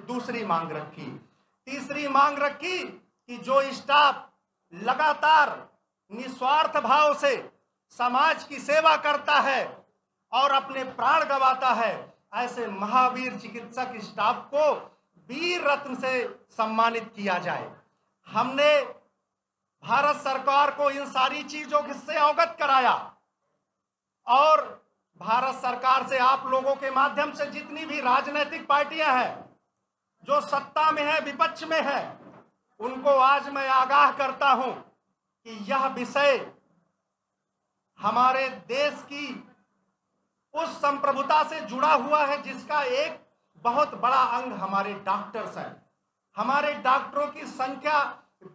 दूसरी मांग रखी। तीसरी मांग रखी कि जो स्टाफ लगातार निस्वार्थ भाव से समाज की सेवा करता है और अपने प्राण गंवाता है, ऐसे महावीर चिकित्सक स्टाफ को वीर रत्न से सम्मानित किया जाए। हमने भारत सरकार को इन सारी चीजों से अवगत कराया और भारत सरकार से आप लोगों के माध्यम से जितनी भी राजनीतिक पार्टियां हैं जो सत्ता में है, विपक्ष में है, उनको आज मैं आगाह करता हूं कि यह विषय हमारे देश की उस संप्रभुता से जुड़ा हुआ है जिसका एक बहुत बड़ा अंग हमारे डॉक्टर्स हैं। हमारे डॉक्टरों की संख्या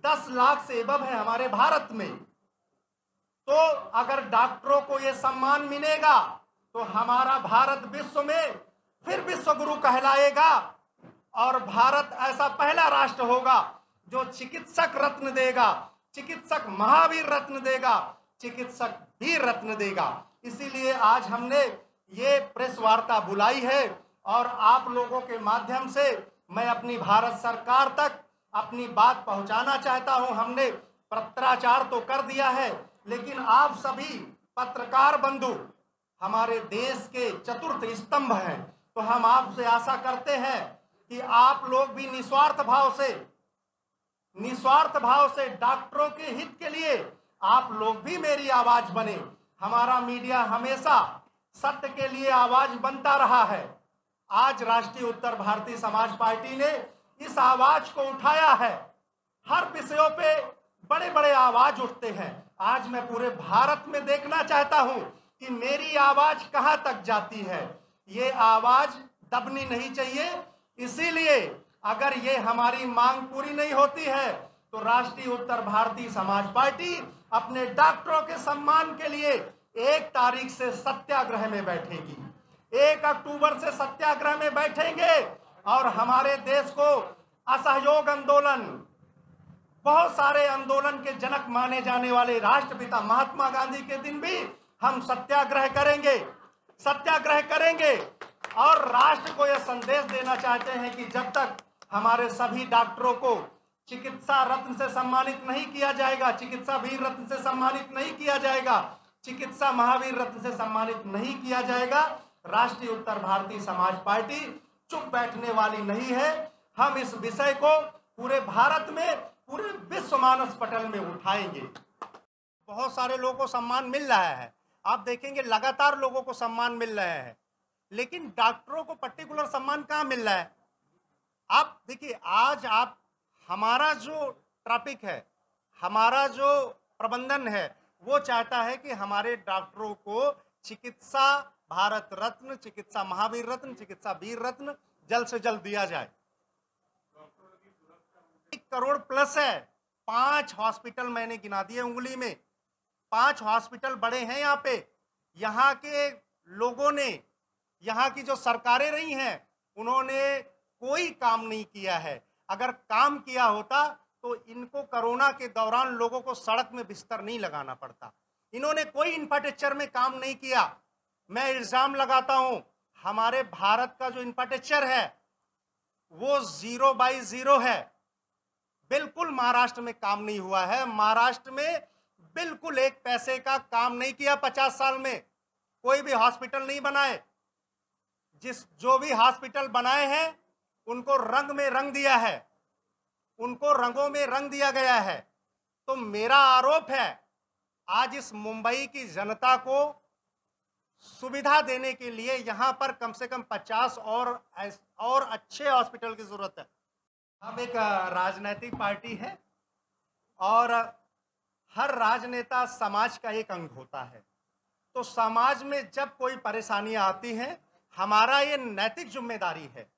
10 लाख से एबव है हमारे भारत में। तो अगर डॉक्टरों को यह सम्मान मिलेगा तो हमारा भारत विश्व में फिर विश्व गुरु कहलाएगा और भारत ऐसा पहला राष्ट्र होगा जो चिकित्सक रत्न देगा, चिकित्सक महावीर रत्न देगा, चिकित्सक वीर रत्न देगा। इसीलिए आज हमने ये प्रेस वार्ता बुलाई है और आप लोगों के माध्यम से मैं अपनी भारत सरकार तक अपनी बात पहुंचाना चाहता हूं। हमने पत्राचार तो कर दिया है, लेकिन आप सभी पत्रकार बंधु हमारे देश के चतुर्थ स्तंभ हैं, तो हम आपसे आशा करते हैं कि आप लोग भी निस्वार्थ भाव से डॉक्टरों के हित के लिए आप लोग भी मेरी आवाज बने। हमारा मीडिया हमेशा सत्य के लिए आवाज बनता रहा है। आज राष्ट्रीय उत्तर भारतीय समाज पार्टी ने इस आवाज को उठाया है। हर विषयों पे बड़े बड़े आवाज उठते हैं। आज मैं पूरे भारत में देखना चाहता हूं कि मेरी आवाज कहां तक जाती है। ये आवाज दबनी नहीं चाहिए। इसीलिए अगर ये हमारी मांग पूरी नहीं होती है तो राष्ट्रीय उत्तर भारतीय समाज पार्टी अपने डॉक्टरों के सम्मान के लिए 1 तारीख से सत्याग्रह में बैठेगी। 1 अक्टूबर से सत्याग्रह में बैठेंगे और हमारे देश को असहयोग आंदोलन, बहुत सारे आंदोलन के जनक माने जाने वाले राष्ट्रपिता महात्मा गांधी के दिन भी हम सत्याग्रह करेंगे और राष्ट्र को यह संदेश देना चाहते हैं कि जब तक हमारे सभी डॉक्टरों को चिकित्सा रत्न से सम्मानित नहीं किया जाएगा, चिकित्सा वीर रत्न से सम्मानित नहीं किया जाएगा, चिकित्सा महावीर रत्न से सम्मानित नहीं किया जाएगा, राष्ट्रीय उत्तर भारतीय समाज पार्टी चुप बैठने वाली नहीं है। हम इस विषय को पूरे भारत में, पूरे विश्व मानस पटल में उठाएंगे। बहुत सारे लोगों को सम्मान मिल रहा है, आप देखेंगे लगातार लोगों को सम्मान मिल रहा है, लेकिन डॉक्टरों को पर्टिकुलर सम्मान कहाँ मिल रहा है। आप देखिए, आज आप हमारा जो ट्रैफिक है, हमारा जो प्रबंधन है, वो चाहता है कि हमारे डॉक्टरों को चिकित्सा भारत रत्न, चिकित्सा महावीर रत्न, चिकित्सा वीर रत्न जल्द से जल्द दिया जाए। 1 करोड़ प्लस है। 5 हॉस्पिटल मैंने गिना दिए उंगली में, 5 हॉस्पिटल बड़े हैं यहाँ पे। यहाँ के लोगों ने, यहाँ की जो सरकारें रही हैं, उन्होंने कोई काम नहीं किया है। अगर काम किया होता तो इनको कोरोना के दौरान लोगों को सड़क में बिस्तर नहीं लगाना पड़ता। इन्होंने कोई इंफ्रास्ट्रक्चर में काम नहीं किया। मैं इल्जाम लगाता हूं, हमारे भारत का जो इंफ्रास्ट्रक्चर है वो 0/0 है। बिल्कुल महाराष्ट्र में काम नहीं हुआ है। महाराष्ट्र में बिल्कुल 1 पैसे का काम नहीं किया। 50 साल में कोई भी हॉस्पिटल नहीं बनाए। जो भी हॉस्पिटल बनाए हैं उनको रंग में रंग दिया है, उनको रंगों में रंग दिया गया है। तो मेरा आरोप है, आज इस मुंबई की जनता को सुविधा देने के लिए यहाँ पर कम से कम 50 और अच्छे हॉस्पिटल की जरूरत है। हम एक राजनीतिक पार्टी है और हर राजनेता समाज का एक अंग होता है। तो समाज में जब कोई परेशानियां आती हैं, हमारा ये नैतिक जिम्मेदारी है,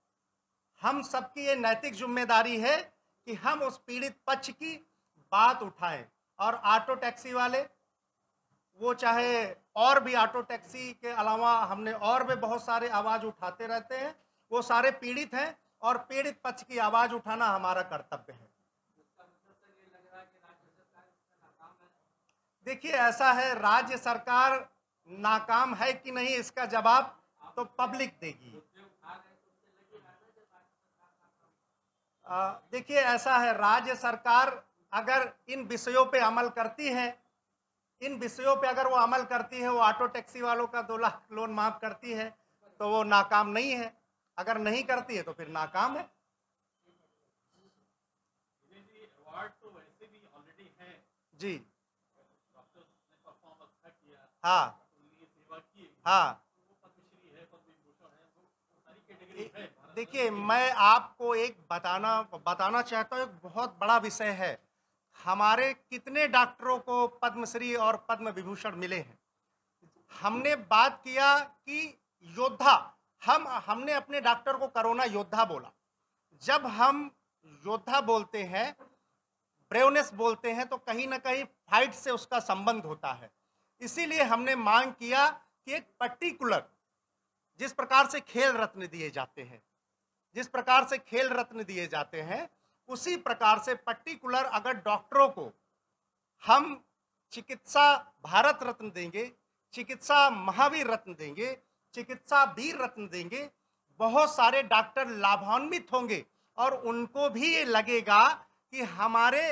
हम सबकी ये नैतिक जिम्मेदारी है कि हम उस पीड़ित पक्ष की बात उठाएं। और ऑटो टैक्सी वाले, वो चाहे और भी ऑटो टैक्सी के अलावा हमने और भी बहुत सारे आवाज़ उठाते रहते हैं, वो सारे पीड़ित हैं और पीड़ित पक्ष की आवाज़ उठाना हमारा कर्तव्य है। देखिए, ऐसा है, राज्य सरकार नाकाम है कि नहीं, इसका जवाब तो पब्लिक देगी। देखिए, ऐसा है, राज्य सरकार अगर इन विषयों पे अमल करती है, इन विषयों पे अगर वो अमल करती है, वो ऑटो टैक्सी वालों का 2 लाख लोन माफ करती है, तो वो नाकाम नहीं है। अगर नहीं करती है तो फिर नाकाम है। जी, हाँ हाँ। देखिए, मैं आपको एक बताना चाहता हूँ, एक बहुत बड़ा विषय है। हमारे कितने डॉक्टरों को पद्मश्री और पद्म विभूषण मिले हैं। हमने बात किया कि योद्धा, हमने अपने डॉक्टर को कोरोना योद्धा बोला। जब हम योद्धा बोलते हैं, ब्रेवनेस बोलते हैं, तो कहीं ना कहीं फाइट से उसका संबंध होता है। इसीलिए हमने मांग किया कि एक पर्टिकुलर, जिस प्रकार से खेल रत्न दिए जाते हैं, जिस प्रकार से खेल रत्न दिए जाते हैं, उसी प्रकार से पर्टिकुलर अगर डॉक्टरों को हम चिकित्सा भारत रत्न देंगे, चिकित्सा महावीर रत्न देंगे, चिकित्सा वीर रत्न देंगे, बहुत सारे डॉक्टर लाभान्वित होंगे और उनको भी ये लगेगा कि हमारे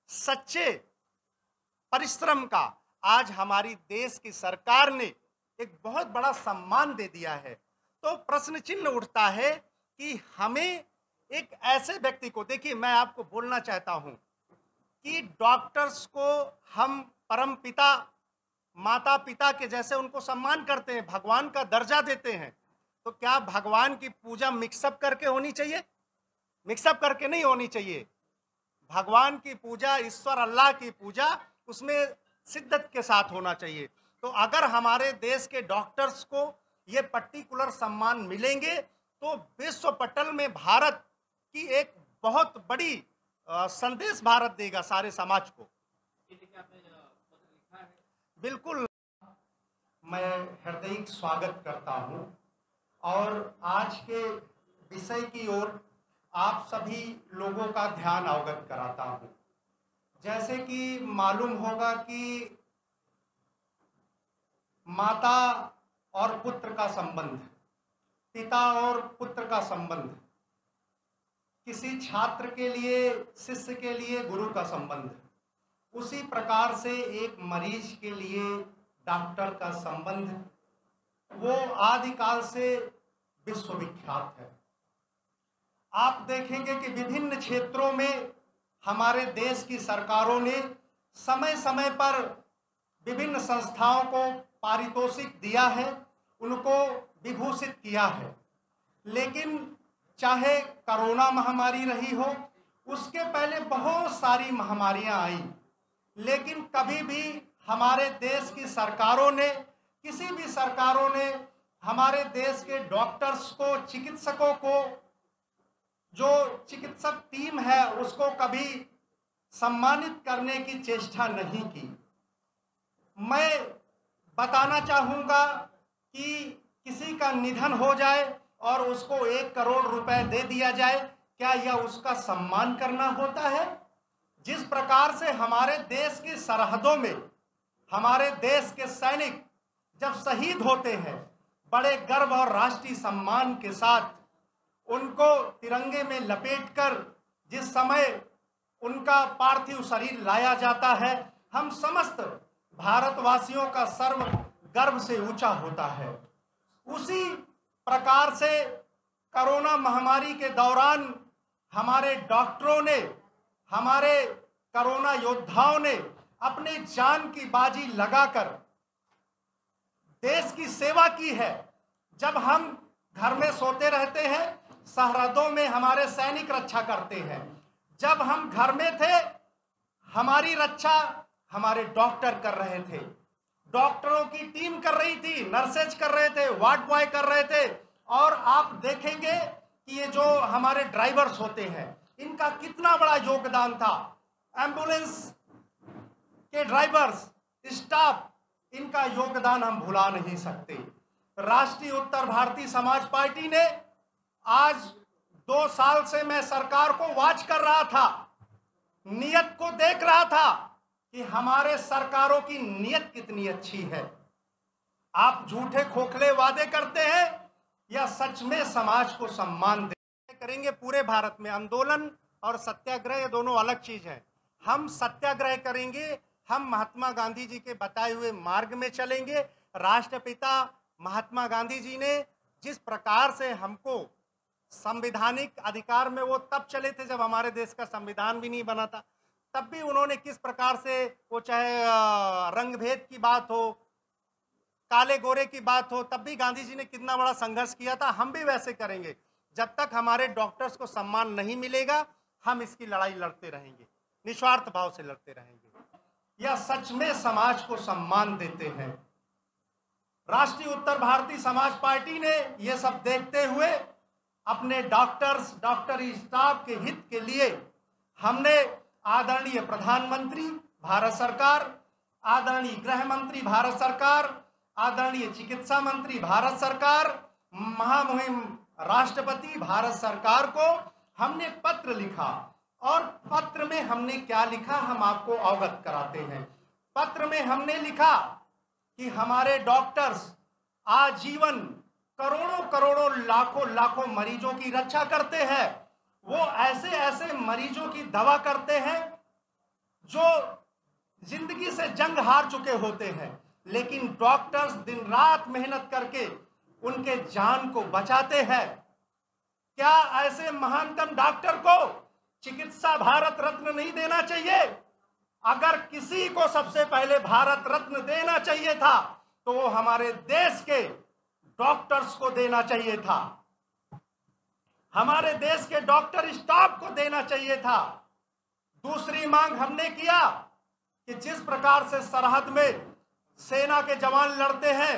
सच्चे परिश्रम का आज हमारी देश की सरकार ने एक बहुत बड़ा सम्मान दे दिया है। तो प्रश्न चिन्ह उठता है कि हमें एक ऐसे व्यक्ति को, देखिए मैं आपको बोलना चाहता हूं कि डॉक्टर्स को हम परम पिता, माता पिता के जैसे उनको सम्मान करते हैं, भगवान का दर्जा देते हैं। तो क्या भगवान की पूजा मिक्सअप करके होनी चाहिए? मिक्सअप करके नहीं होनी चाहिए। भगवान की पूजा, ईश्वर अल्लाह की पूजा, उसमें शिद्दत के साथ होना चाहिए। तो अगर हमारे देश के डॉक्टर्स को ये पर्टिकुलर सम्मान मिलेंगे तो विश्व पटल में भारत की एक बहुत बड़ी संदेश भारत देगा सारे समाज को। बिल्कुल, मैं हृदयिक स्वागत करता हूं और आज के विषय की ओर आप सभी लोगों का ध्यान अवगत कराता हूं। जैसे कि मालूम होगा कि माता और पुत्र का संबंध, पिता और पुत्र का संबंध, किसी छात्र के लिए, शिष्य के लिए गुरु का संबंध, उसी प्रकार से एक मरीज के लिए डॉक्टर का संबंध वो आदिकाल से विश्वविख्यात है। आप देखेंगे कि विभिन्न क्षेत्रों में हमारे देश की सरकारों ने समय समय पर विभिन्न संस्थाओं को पारितोषिक दिया है, उनको विभूषित किया है। लेकिन चाहे कोरोना महामारी रही हो, उसके पहले बहुत सारी महामारियां आई, लेकिन कभी भी हमारे देश की सरकारों ने, किसी भी सरकारों ने हमारे देश के डॉक्टर्स को, चिकित्सकों को, जो चिकित्सक टीम है उसको कभी सम्मानित करने की चेष्टा नहीं की। मैं बताना चाहूँगा कि किसी का निधन हो जाए और उसको 1 करोड़ रुपए दे दिया जाए, क्या यह उसका सम्मान करना होता है? जिस प्रकार से हमारे देश की सरहदों में हमारे देश के सैनिक जब शहीद होते हैं, बड़े गर्व और राष्ट्रीय सम्मान के साथ उनको तिरंगे में लपेटकर जिस समय उनका पार्थिव शरीर लाया जाता है, हम समस्त भारतवासियों का सर्व गर्व से ऊंचा होता है। उसी प्रकार से कोरोना महामारी के दौरान हमारे डॉक्टरों ने, हमारे कोरोना योद्धाओं ने अपने जान की बाजी लगाकर देश की सेवा की है। जब हम घर में सोते रहते हैं, सरहदों में हमारे सैनिक रक्षा करते हैं। जब हम घर में थे, हमारी रक्षा हमारे डॉक्टर कर रहे थे, डॉक्टरों की टीम कर रही थी, नर्सेज कर रहे थे, वार्ड बॉय कर रहे थे। और आप देखेंगे कि ये जो हमारे ड्राइवर्स होते हैं, इनका कितना बड़ा योगदान था। एम्बुलेंस के ड्राइवर्स, स्टाफ, इनका योगदान हम भुला नहीं सकते। राष्ट्रीय उत्तर भारतीय समाज पार्टी ने आज 2 साल से मैं सरकार को वॉच कर रहा था, नियत को देख रहा था कि हमारे सरकारों की नियत कितनी अच्छी है। आप झूठे खोखले वादे करते हैं या सच में समाज को सम्मान करेंगे? पूरे भारत में आंदोलन और सत्याग्रह ये दोनों अलग चीज हैं। हम सत्याग्रह करेंगे, हम महात्मा गांधी जी के बताए हुए मार्ग में चलेंगे। राष्ट्रपिता महात्मा गांधी जी ने जिस प्रकार से हमको संवैधानिक अधिकार में, वो तब चले थे जब हमारे देश का संविधान भी नहीं बना था, तब भी उन्होंने किस प्रकार से, वो चाहे रंग भेद की बात हो, काले गोरे की बात हो, तब भी गांधी जी ने कितना बड़ा संघर्ष किया था। हम भी वैसे करेंगे। जब तक हमारे डॉक्टर्स को सम्मान नहीं मिलेगा, हम इसकी लड़ाई लड़ते रहेंगे, निस्वार्थ भाव से लड़ते रहेंगे। यह सच में समाज को सम्मान देते हैं। राष्ट्रीय उत्तर भारतीय समाज पार्टी ने यह सब देखते हुए अपने डॉक्टर्स, डॉक्टरी स्टाफ के हित के लिए हमने आदरणीय प्रधानमंत्री भारत सरकार, आदरणीय गृह मंत्री भारत सरकार, आदरणीय चिकित्सा मंत्री भारत सरकार, महामहिम राष्ट्रपति भारत सरकार को हमने पत्र लिखा। और पत्र में हमने क्या लिखा, हम आपको अवगत कराते हैं। पत्र में हमने लिखा कि हमारे डॉक्टर्स आजीवन करोड़ों करोड़ों लाखों लाखों मरीजों की रक्षा करते हैं। वो ऐसे ऐसे मरीजों की दवा करते हैं जो जिंदगी से जंग हार चुके होते हैं, लेकिन डॉक्टर्स दिन रात मेहनत करके उनके जान को बचाते हैं। क्या ऐसे महानतम डॉक्टर को चिकित्सा भारत रत्न नहीं देना चाहिए? अगर किसी को सबसे पहले भारत रत्न देना चाहिए था तो वो हमारे देश के डॉक्टर्स को देना चाहिए था, हमारे देश के डॉक्टर स्टाफ को देना चाहिए था। दूसरी मांग हमने किया कि जिस प्रकार से सरहद में सेना के जवान लड़ते हैं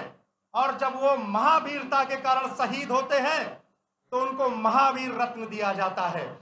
और जब वो महावीरता के कारण शहीद होते हैं तो उनको महावीर रत्न दिया जाता है।